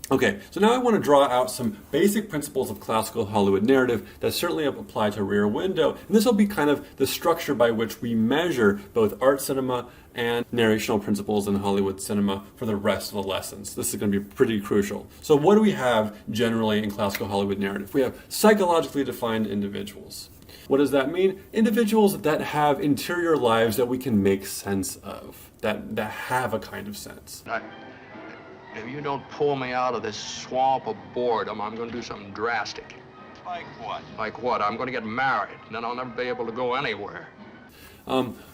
Okay, so now I want to draw out some basic principles of classical Hollywood narrative that certainly apply to Rear Window. And this will be kind of the structure by which we measure both art cinema and narrational principles in Hollywood cinema for the rest of the lessons. This is going to be pretty crucial. So what do we have generally in classical Hollywood narrative? We have psychologically defined individuals. What does that mean? Individuals that have interior lives that we can make sense of, that have a kind of sense. If you don't pull me out of this swamp of boredom, I'm going to do something drastic. Like what? Like what? I'm going to get married, and then I'll never be able to go anywhere.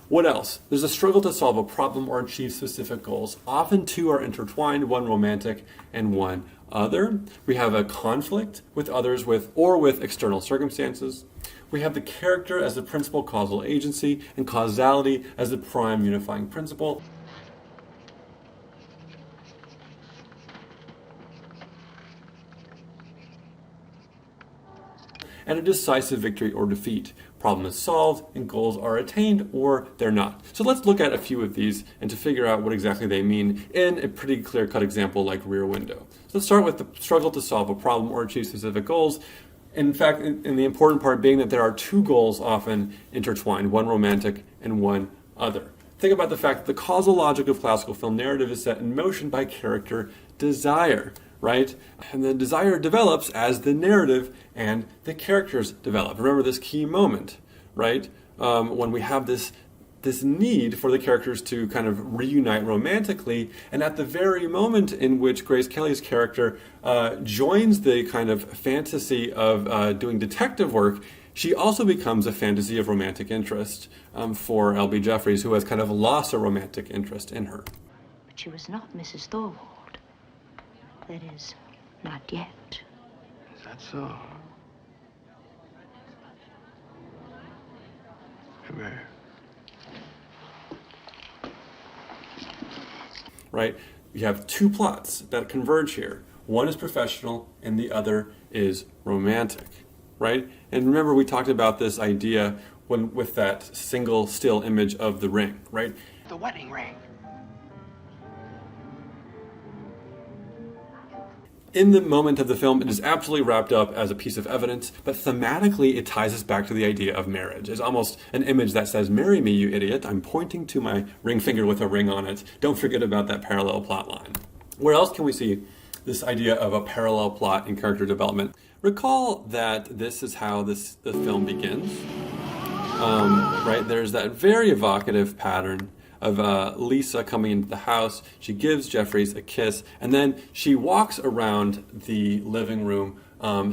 What else? There's a struggle to solve a problem or achieve specific goals. Often two are intertwined, one romantic and one other. We have a conflict with others or with external circumstances. We have the character as the principal causal agency and causality as the prime unifying principle. And a decisive victory or defeat. Problem is solved and goals are attained or they're not. So let's look at a few of these and to figure out what exactly they mean in a pretty clear-cut example like Rear Window. So let's start with the struggle to solve a problem or achieve specific goals. In fact, in the important part being that there are two goals often intertwined, one romantic and one other. Think about the fact that the causal logic of classical film narrative is set in motion by character desire. Right? And the desire develops as the narrative and the characters develop. Remember this key moment, right? When we have this need for the characters to kind of reunite romantically, and at the very moment in which Grace Kelly's character joins the kind of fantasy of doing detective work, she also becomes a fantasy of romantic interest for L.B. Jeffries, who has kind of lost a romantic interest in her. But she was not Mrs. Thorwald. That is, not yet. Is that so? Come here. Right? You have two plots that converge here. One is professional and the other is romantic, right? And remember we talked about this idea with that single still image of the ring, right? The wedding ring. In the moment of the film, it is absolutely wrapped up as a piece of evidence, but thematically it ties us back to the idea of marriage. It's almost an image that says, "Marry me, you idiot. I'm pointing to my ring finger with a ring on it. Don't forget about that parallel plot line." Where else can we see this idea of a parallel plot in character development? Recall that this is how the film begins. Right? There's that very evocative pattern of Lisa coming into the house. She gives Jeffries a kiss, and then she walks around the living room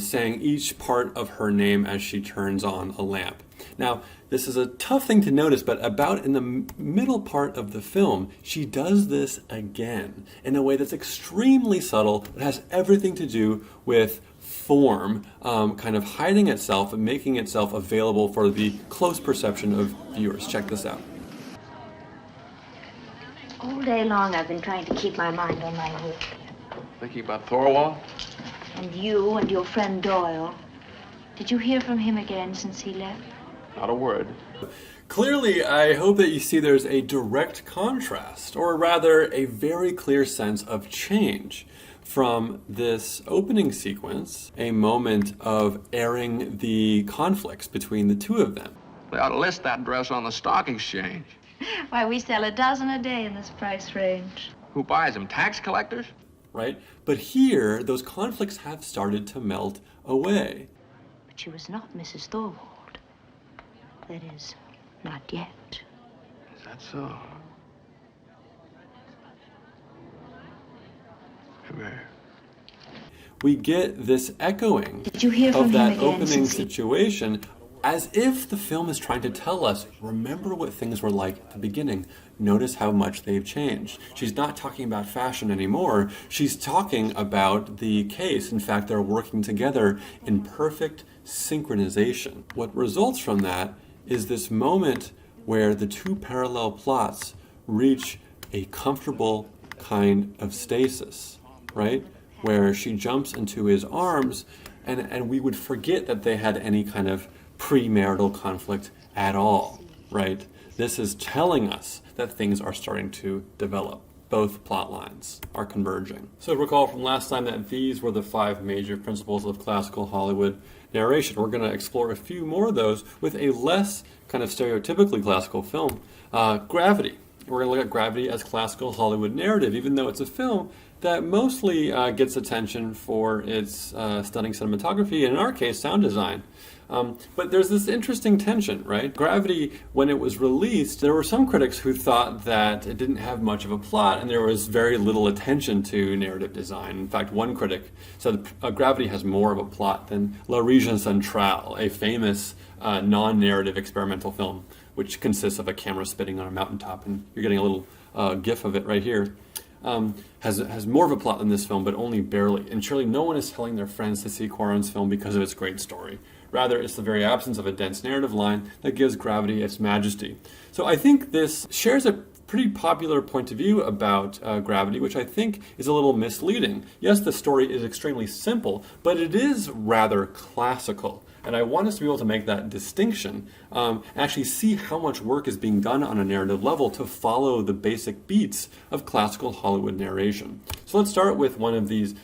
saying each part of her name as she turns on a lamp. Now, this is a tough thing to notice, but about in the middle part of the film, she does this again in a way that's extremely subtle. It has everything to do with form, kind of hiding itself and making itself available for the close perception of viewers. Check this out. All day long I've been trying to keep my mind on my work. Thinking about Thorwald? And you and your friend Doyle. Did you hear from him again since he left? Not a word. Clearly, I hope that you see there's a direct contrast, or rather a very clear sense of change from this opening sequence, a moment of airing the conflicts between the two of them. They ought to list that dress on the stock exchange. Why, we sell a dozen a day in this price range. Who buys them? Tax collectors? Right? But here, those conflicts have started to melt away. But she was not Mrs. Thorwald. That is, not yet. Is that so? Come here. We get this echoing Did you hear from of him that again opening since he... situation, as if the film is trying to tell us, remember what things were like at the beginning. Notice how much they've changed. She's not talking about fashion anymore. She's talking about the case. In fact, they're working together in perfect synchronization. What results from that is this moment where the two parallel plots reach a comfortable kind of stasis, right? Where she jumps into his arms and we would forget that they had any kind of premarital conflict at all, right? This is telling us that things are starting to develop. both plot lines are converging. So recall from last time that these were the 5 major principles of classical Hollywood narration. We're going to explore a few more of those with a less kind of stereotypically classical film, Gravity. We're going to look at Gravity as classical Hollywood narrative, even though it's a film that mostly gets attention for its stunning cinematography, and in our case, sound design. But there's this interesting tension, right? Gravity, when it was released, there were some critics who thought that it didn't have much of a plot and there was very little attention to narrative design. In fact, one critic said Gravity has more of a plot than La Région Centrale, a famous non-narrative experimental film, which consists of a camera spinning on a mountaintop, and you're getting a little gif of it right here. Has more of a plot than this film, but only barely. And surely no one is telling their friends to see Cuaron's film because of its great story. Rather, it's the very absence of a dense narrative line that gives Gravity its majesty. So I think this shares a pretty popular point of view about Gravity, which I think is a little misleading. Yes, the story is extremely simple, but it is rather classical. And I want us to be able to make that distinction, and actually see how much work is being done on a narrative level to follow the basic beats of classical Hollywood narration. So let's start with one of these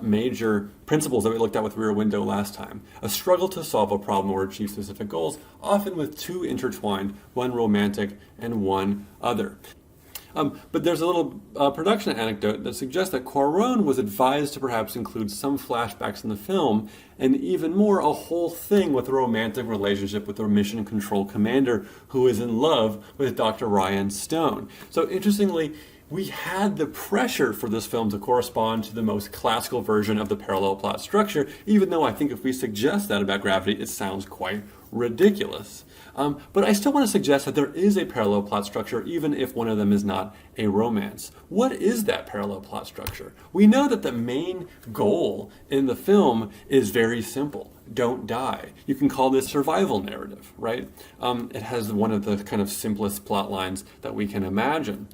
major principles that we looked at with Rear Window last time. A struggle to solve a problem or achieve specific goals, often with 2 intertwined, one romantic and one other. But there's a little production anecdote that suggests that Cuaron was advised to perhaps include some flashbacks in the film, and even more, a whole thing with a romantic relationship with a mission control commander who is in love with Dr. Ryan Stone. So interestingly, we had the pressure for this film to correspond to the most classical version of the parallel plot structure, even though I think if we suggest that about Gravity, it sounds quite ridiculous. But I still want to suggest that there is a parallel plot structure, even if one of them is not a romance. What is that parallel plot structure? We know that the main goal in the film is very simple. Don't die. You can call this survival narrative, right? It has one of the kind of simplest plot lines that we can imagine.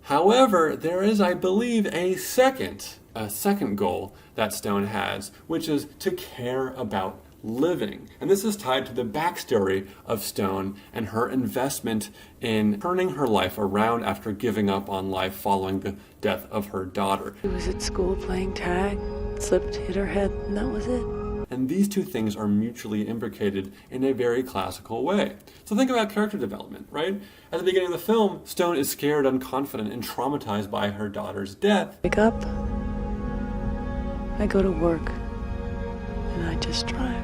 However, there is, I believe, a second goal that Stone has, which is to care about living. And this is tied to the backstory of Stone and her investment in turning her life around after giving up on life following the death of her daughter. She was at school playing tag, slipped, hit her head, and that was it. And these two things are mutually imbricated in a very classical way. So think about character development, right? At the beginning of the film, Stone is scared, unconfident, and traumatized by her daughter's death. Wake up, I go to work, and I just drive.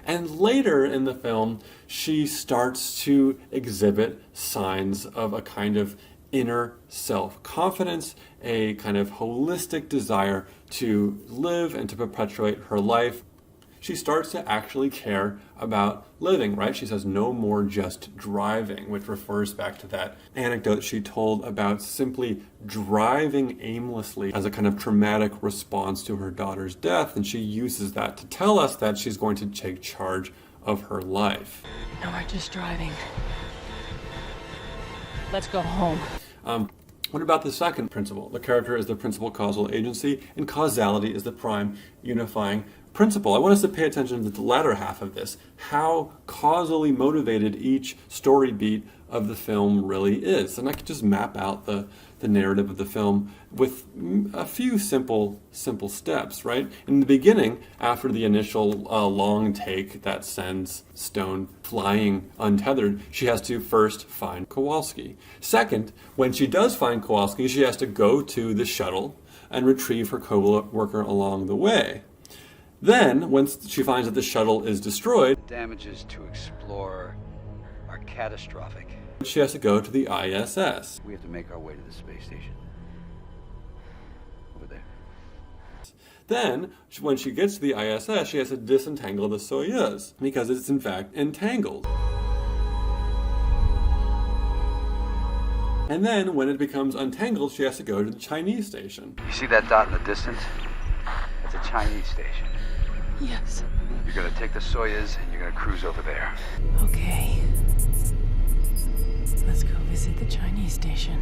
And later in the film, she starts to exhibit signs of a kind of inner self-confidence, a kind of holistic desire to live and to perpetuate her life. She starts to actually care about living, right? She says, no more just driving, which refers back to that anecdote she told about simply driving aimlessly as a kind of traumatic response to her daughter's death. And she uses that to tell us that she's going to take charge of her life. No more just driving. Let's go home. What about the second principle? The character is the principal causal agency, and causality is the prime unifying principle. I want us to pay attention to the latter half of this, how causally motivated each story beat of the film really is. And I could just map out the narrative of the film with a few simple steps, right? In the beginning, after the initial long take that sends Stone flying untethered, she has to first find Kowalski. Second, when she does find Kowalski, she has to go to the shuttle and retrieve her co-worker along the way. Then, once she finds that the shuttle is destroyed, damages to explore are catastrophic. she has to go to the ISS. We have to make our way to the space station. Over there. Then, when she gets to the ISS, she has to disentangle the Soyuz, because it's in fact entangled. And then, when it becomes untangled, she has to go to the Chinese station. You see that dot in the distance? That's a Chinese station. Yes. You're gonna take the Soyuz and you're gonna cruise over there. Okay. Let's go visit the Chinese station.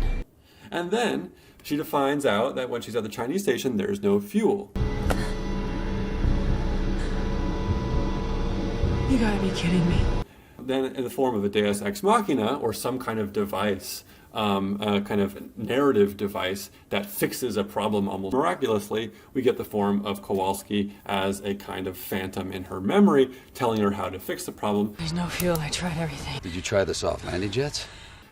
And then, she finds out that when she's at the Chinese station, there's no fuel. You gotta be kidding me. Then, in the form of a deus ex machina, or some kind of device a kind of narrative device that fixes a problem almost miraculously. We get the form of Kowalski as a kind of phantom in her memory, telling her how to fix the problem. There's no fuel. I tried everything. Did you try the soft landing jets?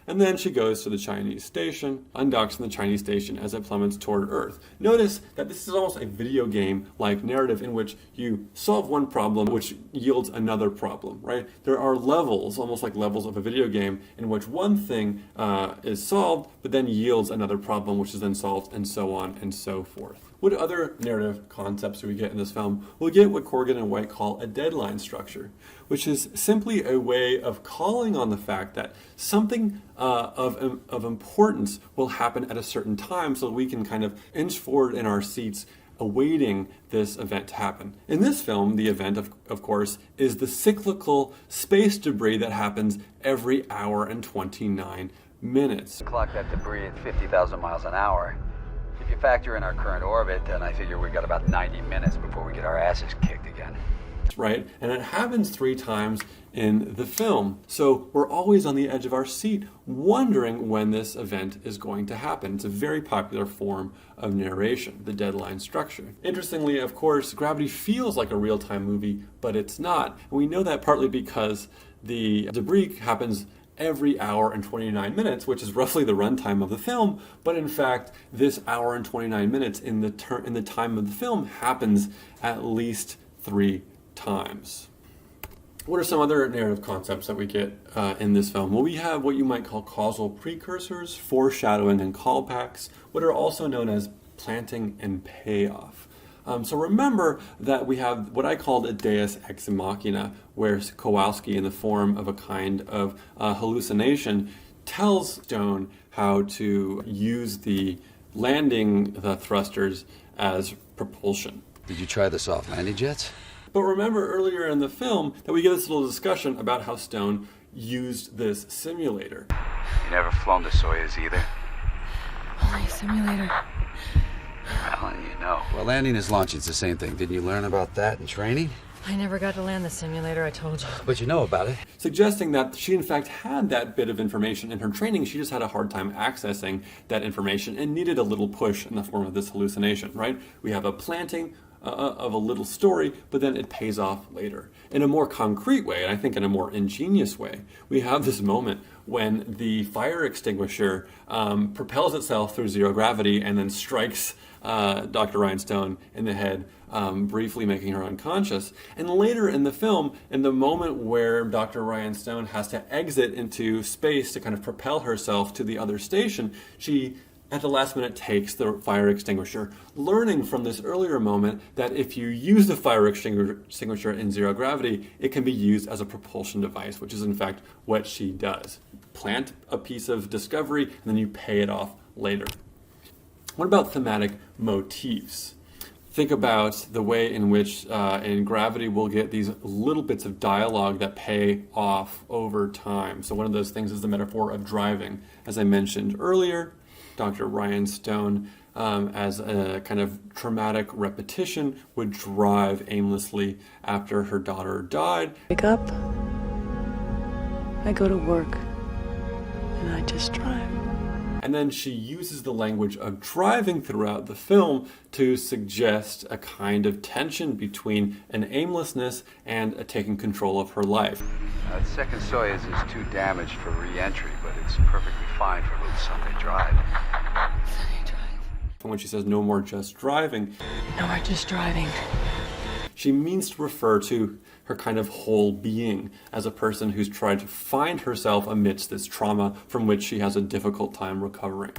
And then she goes to the Chinese station, undocks from the Chinese station as it plummets toward Earth. Notice that this is almost a video game-like narrative in which you solve one problem, which yields another problem, right? There are levels, almost like levels of a video game, in which one thing is solved, but then yields another problem, which is then solved, and so on and so forth. What other narrative concepts do we get in this film? We'll get what Corrigan and White call a deadline structure, which is simply a way of calling on the fact that something of importance will happen at a certain time so that we can kind of inch forward in our seats awaiting this event to happen. In this film, the event, of course, is the cyclical space debris that happens every hour and 29 minutes. Clock that debris at 50,000 miles an hour. If you factor in our current orbit, then I figure we got about 90 minutes before we get our asses kicked again. Right? And it happens 3 times in the film. So we're always on the edge of our seat wondering when this event is going to happen. It's a very popular form of narration, the deadline structure. Interestingly, of course, Gravity feels like a real-time movie, but it's not. And we know that partly because the debris happens every hour and 29 minutes, which is roughly the runtime of the film, but in fact, this hour and 29 minutes in the time of the film happens at least 3 times. What are some other narrative concepts that we get in this film? Well, we have what you might call causal precursors, foreshadowing, and callbacks, what are also known as planting and payoff. So remember that we have what I called a deus ex machina, where Kowalski, in the form of a kind of hallucination, tells Stone how to use the thrusters as propulsion. Did you try the soft landing jets? But remember earlier in the film that we get this little discussion about how Stone used this simulator. You never flown the Soyuz either? Only a simulator. Well, you know. Well, landing and launching's the same thing. Didn't you learn about that in training? I never got to land the simulator, I told you. But you know about it. Suggesting that she in fact had that bit of information in her training, she just had a hard time accessing that information and needed a little push in the form of this hallucination, right? We have a planting of a little story, but then it pays off later. In a more concrete way, and I think in a more ingenious way, we have this moment when the fire extinguisher propels itself through zero gravity and then strikes Dr. Ryan Stone in the head, briefly making her unconscious. And later in the film, in the moment where Dr. Ryan Stone has to exit into space to kind of propel herself to the other station, she, at the last minute, takes the fire extinguisher, learning from this earlier moment that if you use the fire extinguisher in zero gravity, it can be used as a propulsion device, which is in fact what she does. Plant a piece of discovery, and then you pay it off later. What about thematic motifs? Think about the way in which in Gravity we'll get these little bits of dialogue that pay off over time. So one of those things is the metaphor of driving. As I mentioned earlier, Dr. Ryan Stone, as a kind of traumatic repetition, would drive aimlessly after her daughter died. Wake up. I go to work. And I just drive. And then she uses the language of driving throughout the film to suggest a kind of tension between an aimlessness and a taking control of her life. The second Soyuz is too damaged for re-entry, but it's perfectly fine for a little Sunday drive. And when she says no more just driving, No more just driving. she means to refer to her kind of whole being as a person who's tried to find herself amidst this trauma from which she has a difficult time recovering.